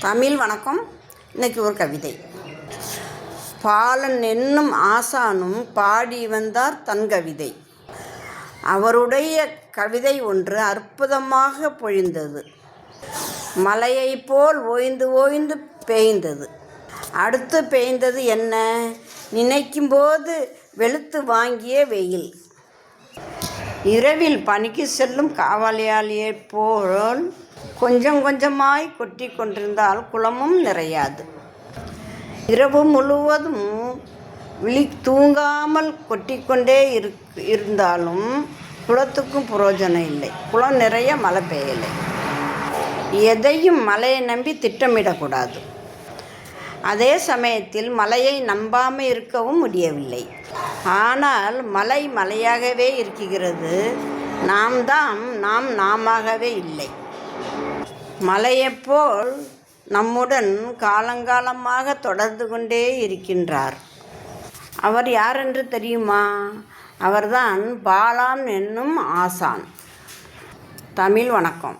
தமிழ் வணக்கம். இன்றைக்கி ஒரு கவிதை. பாலன் என்னும் ஆசானும் பாடி வந்தார் தன் கவிதை. அவருடைய கவிதை ஒன்று அற்புதமாக பொழிந்தது. மலையைப் போல் ஓய்ந்து ஓய்ந்து பேய்ந்தது. அடுத்து பேய்ந்தது என்ன? நினைக்கும்போது வெளுத்து வாங்கிய வெயில். இரவில் பணிக்கு செல்லும் காவலாளியைப் போல் கொஞ்சம் கொஞ்சமாய் கொட்டி கொண்டிருந்தால் குளமும் நிறையாது. இரவு முழுவதும் தூங்காமல் கொட்டிக்கொண்டே இருந்தாலும் குளத்துக்கும் புரோஜனம் இல்லை. குளம் நிறைய மழை பெய்யலை. எதையும் மழையை நம்பி திட்டமிடக்கூடாது. அதே சமயத்தில் மழையை நம்பாமல் இருக்கவும் முடியவில்லை. ஆனால் மழை மழையாகவே இருக்கிறது. நாம் நாமாகவே இல்லை. மலையைப்போல் நம்முடன் காலங்காலமாக தொடர்ந்து கொண்டே இருக்கின்றார். அவர் யார் என்று தெரியுமா? அவர்தான் பாலன் என்னும் ஆசான். தமிழ் வணக்கம்.